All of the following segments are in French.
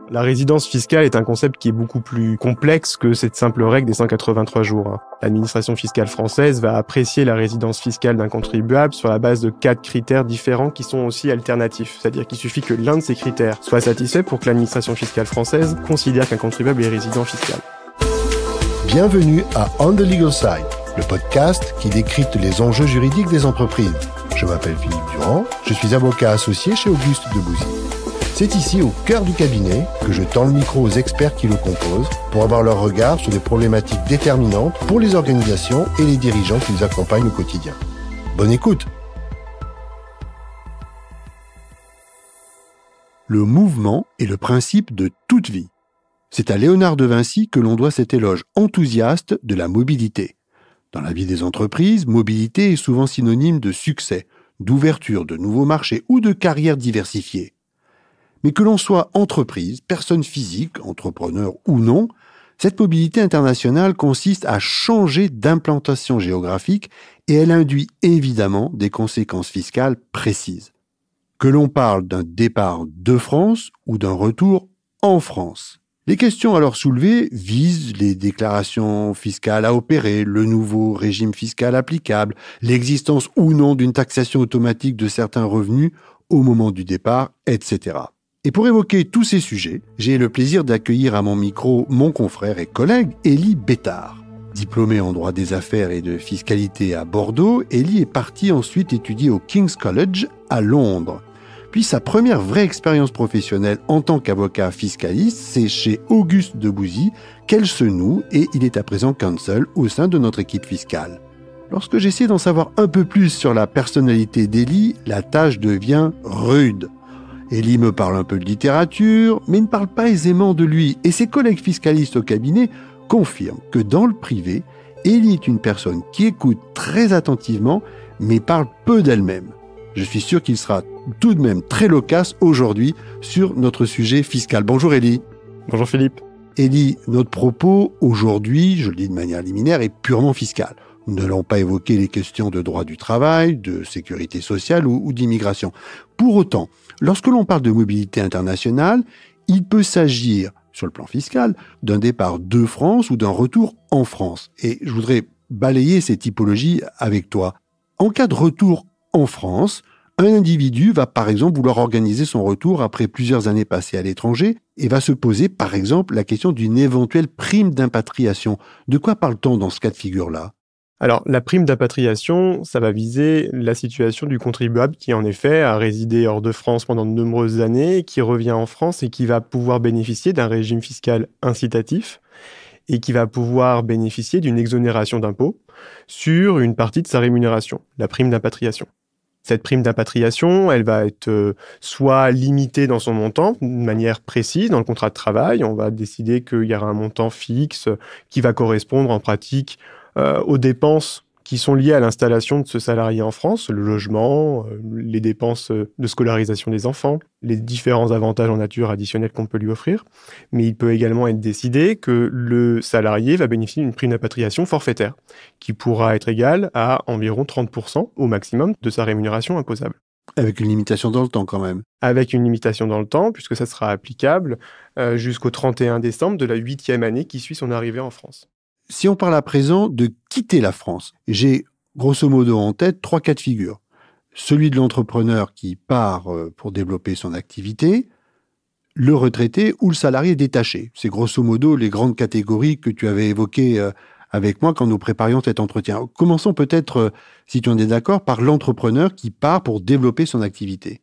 La résidence fiscale est un concept qui est beaucoup plus complexe que cette simple règle des 183 jours. L'administration fiscale française va apprécier la résidence fiscale d'un contribuable sur la base de 4 critères différents qui sont aussi alternatifs. C'est-à-dire qu'il suffit que l'un de ces critères soit satisfait pour que l'administration fiscale française considère qu'un contribuable est résident fiscal. Bienvenue à On the Legal Side, le podcast qui décrypte les enjeux juridiques des entreprises. Je m'appelle Philippe Durand, je suis avocat associé chez Auguste de Bouzy. C'est ici, au cœur du cabinet, que je tends le micro aux experts qui le composent pour avoir leur regard sur des problématiques déterminantes pour les organisations et les dirigeants qui nous accompagnent au quotidien. Bonne écoute! Le mouvement est le principe de toute vie. C'est à Léonard de Vinci que l'on doit cet éloge enthousiaste de la mobilité. Dans la vie des entreprises, mobilité est souvent synonyme de succès, d'ouverture de nouveaux marchés ou de carrières diversifiées. Mais que l'on soit entreprise, personne physique, entrepreneur ou non, cette mobilité internationale consiste à changer d'implantation géographique et elle induit évidemment des conséquences fiscales précises. Que l'on parle d'un départ de France ou d'un retour en France. Les questions alors soulevées visent les déclarations fiscales à opérer, le nouveau régime fiscal applicable, l'existence ou non d'une taxation automatique de certains revenus au moment du départ, etc. Et pour évoquer tous ces sujets, j'ai le plaisir d'accueillir à mon micro mon confrère et collègue Élie Bétard. Diplômé en droit des affaires et de fiscalité à Bordeaux, Élie est parti ensuite étudier au King's College à Londres. Puis sa première vraie expérience professionnelle en tant qu'avocat fiscaliste, c'est chez Auguste de Bouzy qu'elle se noue et il est à présent counsel au sein de notre équipe fiscale. Lorsque j'essaie d'en savoir un peu plus sur la personnalité d'Élie, la tâche devient rude. Élie me parle un peu de littérature, mais ne parle pas aisément de lui. Et ses collègues fiscalistes au cabinet confirment que dans le privé, Élie est une personne qui écoute très attentivement, mais parle peu d'elle-même. Je suis sûr qu'il sera tout de même très loquace aujourd'hui sur notre sujet fiscal. Bonjour Élie. Bonjour Philippe. Élie, notre propos aujourd'hui, je le dis de manière liminaire, est purement fiscal. Nous n'allons pas évoquer les questions de droit du travail, de sécurité sociale ou d'immigration. Pour autant, lorsque l'on parle de mobilité internationale, il peut s'agir, sur le plan fiscal, d'un départ de France ou d'un retour en France. Et je voudrais balayer ces typologies avec toi. En cas de retour en France, un individu va par exemple vouloir organiser son retour après plusieurs années passées à l'étranger et va se poser par exemple la question d'une éventuelle prime d'impatriation. De quoi parle-t-on dans ce cas de figure-là ? Alors, la prime d'impatriation, ça va viser la situation du contribuable qui, en effet, a résidé hors de France pendant de nombreuses années, qui revient en France et qui va pouvoir bénéficier d'un régime fiscal incitatif et qui va pouvoir bénéficier d'une exonération d'impôt sur une partie de sa rémunération, la prime d'impatriation. Cette prime d'impatriation, elle va être soit limitée dans son montant, de manière précise, dans le contrat de travail. On va décider qu'il y aura un montant fixe qui va correspondre en pratique aux dépenses qui sont liées à l'installation de ce salarié en France, le logement, les dépenses de scolarisation des enfants, les différents avantages en nature additionnels qu'on peut lui offrir. Mais il peut également être décidé que le salarié va bénéficier d'une prime d'impatriation forfaitaire, qui pourra être égale à environ 30% au maximum de sa rémunération imposable. Avec une limitation dans le temps quand même. Avec une limitation dans le temps, puisque ça sera applicable jusqu'au 31 décembre de la 8e année qui suit son arrivée en France. Si on parle à présent de quitter la France, j'ai grosso modo en tête 3 cas de figure. Celui de l'entrepreneur qui part pour développer son activité, le retraité ou le salarié détaché. C'est grosso modo les grandes catégories que tu avais évoquées avec moi quand nous préparions cet entretien. Commençons peut-être, si tu en es d'accord, par l'entrepreneur qui part pour développer son activité.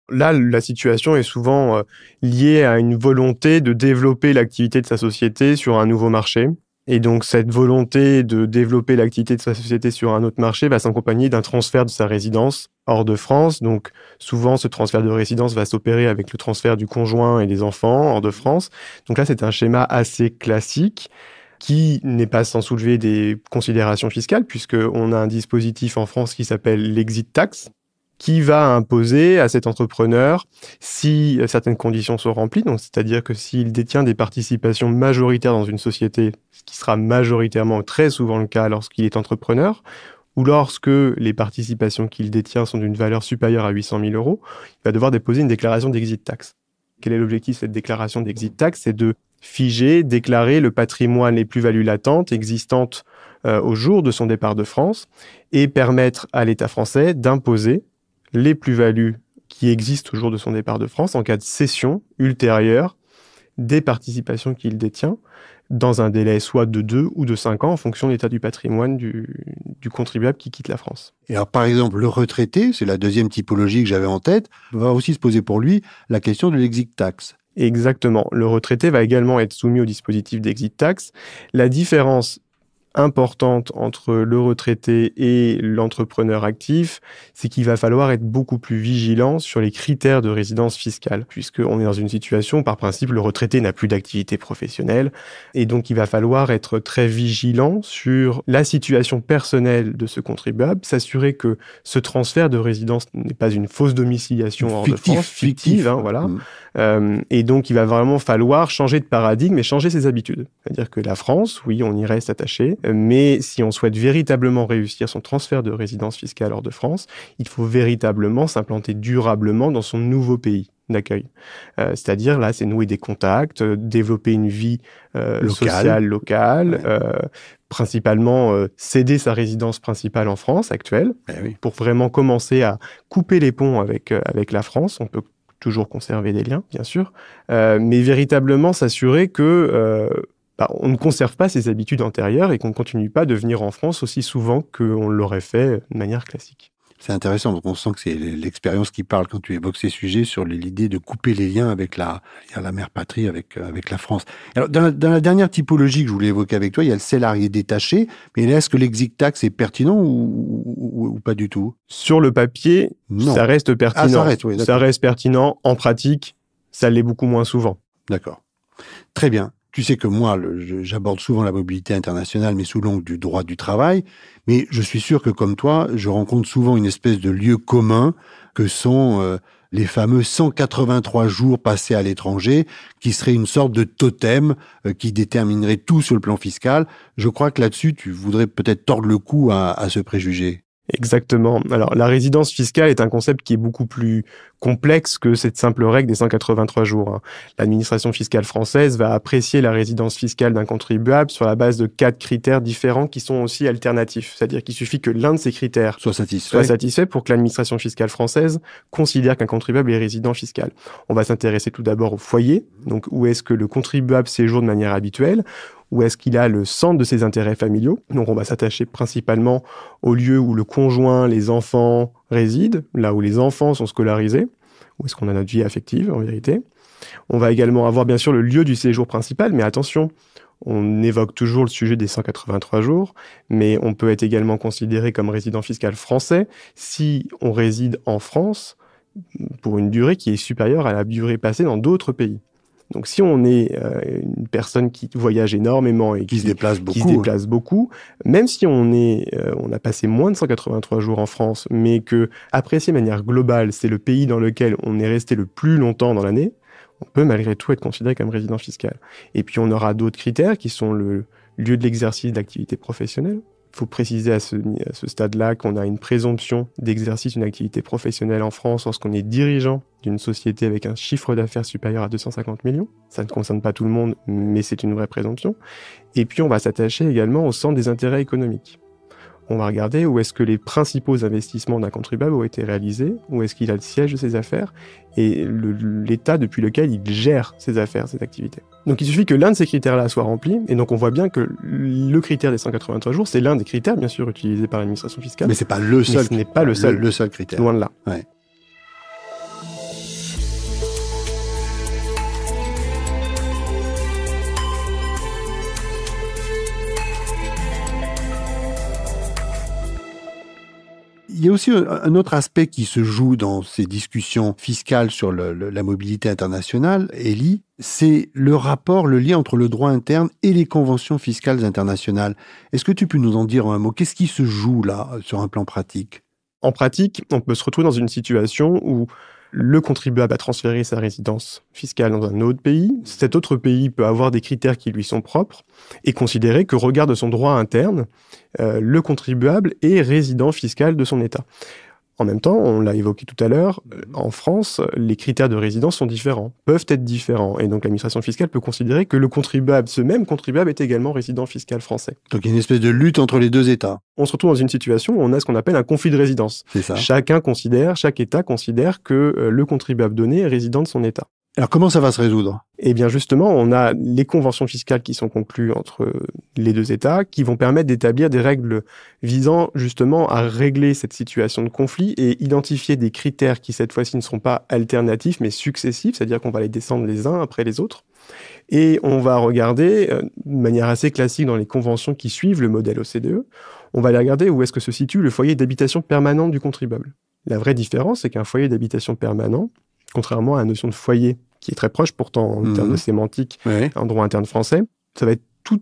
Là, la situation est souvent liée à une volonté de développer l'activité de sa société sur un nouveau marché. Et donc, cette volonté de développer l'activité de sa société sur un autre marché va s'accompagner d'un transfert de sa résidence hors de France. Donc, souvent, ce transfert de résidence va s'opérer avec le transfert du conjoint et des enfants hors de France. Donc là, c'est un schéma assez classique qui n'est pas sans soulever des considérations fiscales, puisqu'on a un dispositif en France qui s'appelle l'exit tax, qui va imposer à cet entrepreneur, si certaines conditions sont remplies, donc c'est-à-dire que s'il détient des participations majoritaires dans une société, ce qui sera majoritairement très souvent le cas lorsqu'il est entrepreneur, ou lorsque les participations qu'il détient sont d'une valeur supérieure à 800 000 €, il va devoir déposer une déclaration d'exit tax. Quel est l'objectif de cette déclaration d'exit tax? C'est de figer, déclarer le patrimoine, les plus-values latentes existantes au jour de son départ de France et permettre à l'État français d'imposer les plus-values qui existent au jour de son départ de France en cas de cession ultérieure des participations qu'il détient dans un délai soit de 2 ou de 5 ans en fonction de l'état du patrimoine du contribuable qui quitte la France. Et alors, par exemple, le retraité, c'est la deuxième typologie que j'avais en tête, va aussi se poser pour lui la question de l'exit tax. Exactement. Le retraité va également être soumis au dispositif d'exit tax. La différence importante entre le retraité et l'entrepreneur actif, c'est qu'il va falloir être beaucoup plus vigilant sur les critères de résidence fiscale, puisqu'on est dans une situation où, par principe, le retraité n'a plus d'activité professionnelle, et donc il va falloir être très vigilant sur la situation personnelle de ce contribuable, s'assurer que ce transfert de résidence n'est pas une fausse domiciliation hors de France, fictive, voilà. Et donc il va vraiment falloir changer de paradigme et changer ses habitudes. C'est-à-dire que la France, oui, on y reste attaché, mais si on souhaite véritablement réussir son transfert de résidence fiscale hors de France, il faut véritablement s'implanter durablement dans son nouveau pays d'accueil. C'est-à-dire, là, c'est nouer des contacts, développer une vie sociale locale, principalement céder sa résidence principale en France actuelle, pour vraiment commencer à couper les ponts avec la France. On peut toujours conserver des liens, bien sûr, mais véritablement s'assurer que on ne conserve pas ses habitudes antérieures et qu'on ne continue pas de venir en France aussi souvent qu'on l'aurait fait de manière classique. C'est intéressant, donc on sent que c'est l'expérience qui parle quand tu évoques ces sujets sur l'idée de couper les liens avec la mère patrie, avec la France. Alors, dans la dernière typologie que je voulais évoquer avec toi, il y a le salarié détaché, mais est-ce que l'exit tax est pertinent ou pas du tout? Sur le papier, non. Ça reste pertinent. Ça reste pertinent. En pratique, ça l'est beaucoup moins souvent. D'accord. Très bien. Tu sais que moi, j'aborde souvent la mobilité internationale, mais sous l'angle du droit du travail. Mais je suis sûr que, comme toi, je rencontre souvent une espèce de lieu commun que sont les fameux 183 jours passés à l'étranger, qui serait une sorte de totem qui déterminerait tout sur le plan fiscal. Je crois que là-dessus, tu voudrais peut-être tordre le cou à ce préjugé. Exactement. Alors, la résidence fiscale est un concept qui est beaucoup plus complexe que cette simple règle des 183 jours. L'administration fiscale française va apprécier la résidence fiscale d'un contribuable sur la base de 4 critères différents qui sont aussi alternatifs. C'est-à-dire qu'il suffit que l'un de ces critères soit satisfait pour que l'administration fiscale française considère qu'un contribuable est résident fiscal. On va s'intéresser tout d'abord au foyer, donc où est-ce que le contribuable séjourne de manière habituelle, où est-ce qu'il a le centre de ses intérêts familiaux. Donc on va s'attacher principalement au lieu où le conjoint, les enfants résident, là où les enfants sont scolarisés, où est-ce qu'on a notre vie affective en vérité. On va également avoir bien sûr le lieu du séjour principal, mais attention, on évoque toujours le sujet des 183 jours, mais on peut être également considéré comme résident fiscal français si on réside en France pour une durée qui est supérieure à la durée passée dans d'autres pays. Donc, si on est une personne qui voyage énormément et qui se déplace beaucoup, même si on a passé moins de 183 jours en France, mais que, apprécié de manière globale, c'est le pays dans lequel on est resté le plus longtemps dans l'année, on peut malgré tout être considéré comme résident fiscal. Et puis, on aura d'autres critères qui sont le lieu de l'exercice d'activité professionnelle. Il faut préciser à ce stade-là qu'on a une présomption d'exercice d'une activité professionnelle en France lorsqu'on est dirigeant d'une société avec un chiffre d'affaires supérieur à 250 millions. Ça ne concerne pas tout le monde, mais c'est une vraie présomption. Et puis, on va s'attacher également au centre des intérêts économiques. On va regarder où est-ce que les principaux investissements d'un contribuable ont été réalisés, où est-ce qu'il a le siège de ses affaires et l'état depuis lequel il gère ses affaires, ses activités. Donc il suffit que l'un de ces critères-là soit rempli, et donc on voit bien que le critère des 183 jours, c'est l'un des critères, bien sûr, utilisés par l'administration fiscale. Mais c'est pas le seul. Mais ce n'est pas le seul critère. Loin de là. Ouais. Il y a aussi un autre aspect qui se joue dans ces discussions fiscales sur la mobilité internationale, Elie, c'est le rapport, le lien entre le droit interne et les conventions fiscales internationales. Est-ce que tu peux nous en dire un mot? Qu'est-ce qui se joue là, sur un plan pratique? En pratique, on peut se retrouver dans une situation où le contribuable a transféré sa résidence fiscale dans un autre pays. Cet autre pays peut avoir des critères qui lui sont propres et considérer qu'au regard de son droit interne, le contribuable est résident fiscal de son État. En même temps, on l'a évoqué tout à l'heure, en France, les critères de résidence sont différents, peuvent être différents. Et donc l'administration fiscale peut considérer que le contribuable, ce même contribuable, est également résident fiscal français. Donc il y a une espèce de lutte entre les deux États. On se retrouve dans une situation où on a ce qu'on appelle un conflit de résidence. C'est ça. Chaque État considère que le contribuable donné est résident de son État. Alors comment ça va se résoudre ? Eh bien justement, on a les conventions fiscales qui sont conclues entre les deux États qui vont permettre d'établir des règles visant justement à régler cette situation de conflit et identifier des critères qui cette fois-ci ne seront pas alternatifs mais successifs, c'est-à-dire qu'on va les descendre les uns après les autres. Et on va regarder, de manière assez classique dans les conventions qui suivent le modèle OCDE, on va aller regarder où est-ce que se situe le foyer d'habitation permanente du contribuable. La vraie différence, c'est qu'un foyer d'habitation permanent, contrairement à la notion de foyer, qui est très proche pourtant en termes de sémantique, en droit interne français, ça va être tout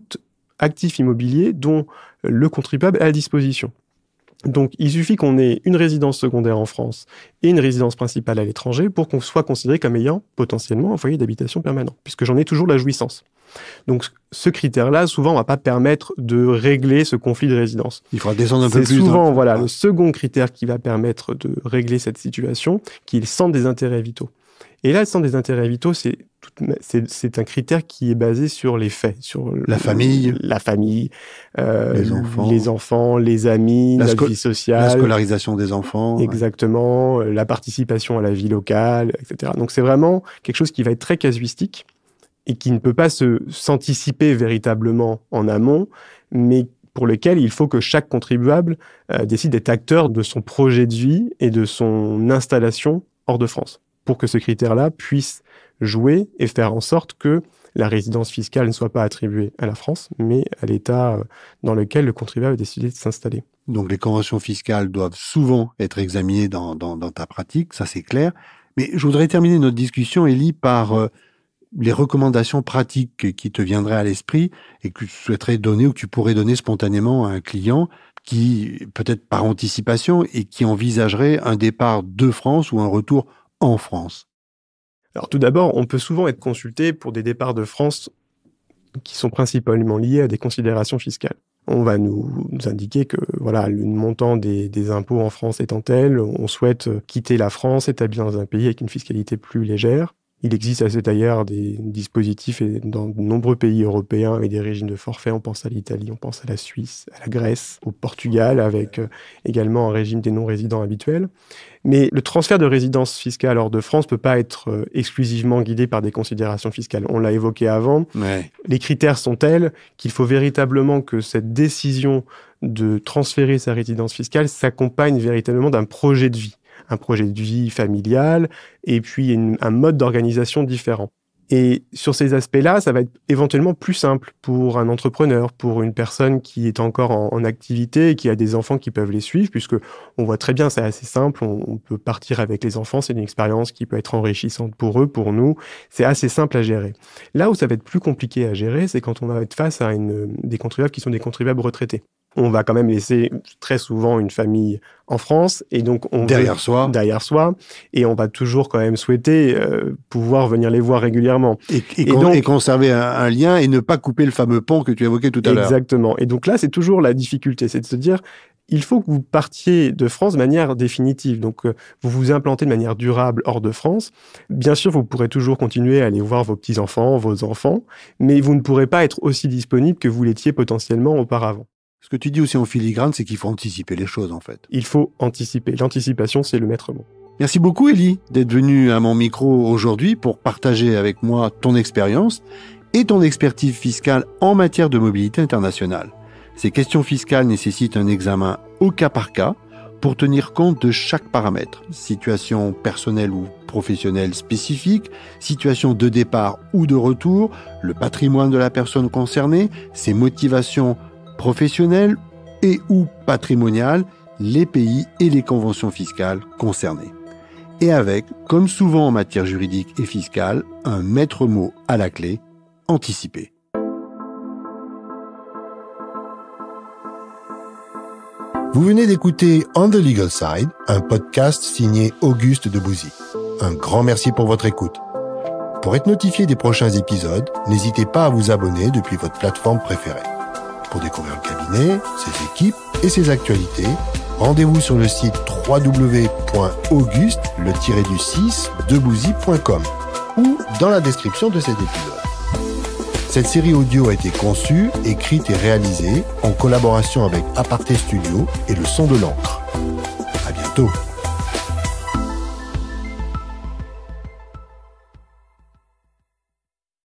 actif immobilier dont le contribuable est à disposition. Donc, il suffit qu'on ait une résidence secondaire en France et une résidence principale à l'étranger pour qu'on soit considéré comme ayant potentiellement un foyer d'habitation permanent, puisque j'en ai toujours la jouissance. Donc, ce critère-là, souvent, ne va pas permettre de régler ce conflit de résidence. Il faudra descendre un peu plus. C'est souvent, le second critère qui va permettre de régler cette situation, qui est le centre des intérêts vitaux. Et là, le centre des intérêts vitaux, c'est un critère qui est basé sur les faits, sur la famille, les enfants, les amis, la vie sociale, la scolarisation des enfants, exactement, la participation à la vie locale, etc. Donc c'est vraiment quelque chose qui va être très casuistique et qui ne peut pas s'anticiper véritablement en amont, mais pour lequel il faut que chaque contribuable décide d'être acteur de son projet de vie et de son installation hors de France, pour que ce critère-là puisse jouer et faire en sorte que la résidence fiscale ne soit pas attribuée à la France, mais à l'État dans lequel le contribuable a décidé de s'installer. Donc les conventions fiscales doivent souvent être examinées dans ta pratique, ça c'est clair. Mais je voudrais terminer notre discussion, Élie, par les recommandations pratiques qui te viendraient à l'esprit et que tu souhaiterais donner ou que tu pourrais donner spontanément à un client qui, peut-être par anticipation, et qui envisagerait un départ de France ou un retour en France. Alors tout d'abord, on peut souvent être consulté pour des départs de France qui sont principalement liés à des considérations fiscales. On va nous indiquer que le montant des impôts en France étant tel, on souhaite quitter la France, établir dans un pays avec une fiscalité plus légère. Il existe à cet égard des dispositifs dans de nombreux pays européens avec des régimes de forfait. On pense à l'Italie, on pense à la Suisse, à la Grèce, au Portugal, avec également un régime des non-résidents habituels. Mais le transfert de résidence fiscale hors de France ne peut pas être exclusivement guidé par des considérations fiscales. On l'a évoqué avant. Ouais. Les critères sont tels qu'il faut véritablement que cette décision de transférer sa résidence fiscale s'accompagne véritablement d'un projet de vie. Un projet de vie familial, et puis un mode d'organisation différent. Et sur ces aspects-là, ça va être éventuellement plus simple pour un entrepreneur, pour une personne qui est encore en activité et qui a des enfants qui peuvent les suivre, puisque on voit très bien, c'est assez simple, on peut partir avec les enfants, c'est une expérience qui peut être enrichissante pour eux, pour nous, c'est assez simple à gérer. Là où ça va être plus compliqué à gérer, c'est quand on va être face à des contribuables qui sont des contribuables retraités. On va quand même laisser très souvent une famille en France et donc derrière soi et on va toujours quand même souhaiter pouvoir venir les voir régulièrement et conserver un lien et ne pas couper le fameux pont que tu évoquais tout à l'heure. Exactement. Et donc là, c'est toujours la difficulté, c'est de se dire il faut que vous partiez de France de manière définitive. Donc, vous vous implantez de manière durable hors de France. Bien sûr, vous pourrez toujours continuer à aller voir vos petits-enfants, vos enfants, mais vous ne pourrez pas être aussi disponible que vous l'étiez potentiellement auparavant. Ce que tu dis aussi en filigrane, c'est qu'il faut anticiper les choses, en fait. Il faut anticiper. L'anticipation, c'est le maître mot. Merci beaucoup, Élie, d'être venu à mon micro aujourd'hui pour partager avec moi ton expérience et ton expertise fiscale en matière de mobilité internationale. Ces questions fiscales nécessitent un examen au cas par cas pour tenir compte de chaque paramètre. Situation personnelle ou professionnelle spécifique, situation de départ ou de retour, le patrimoine de la personne concernée, ses motivations professionnelles et ou patrimoniales, les pays et les conventions fiscales concernées. Et avec, comme souvent en matière juridique et fiscale, un maître mot à la clé, anticiper. Vous venez d'écouter On the Legal Side, un podcast signé Auguste Debouzy. Un grand merci pour votre écoute. Pour être notifié des prochains épisodes, n'hésitez pas à vous abonner depuis votre plateforme préférée. Pour découvrir le cabinet, ses équipes et ses actualités, rendez-vous sur le site www.auguste-6debouzy.com ou dans la description de cet épisode. Cette série audio a été conçue, écrite et réalisée en collaboration avec Aparté Studio et le Son de l'encre. À bientôt.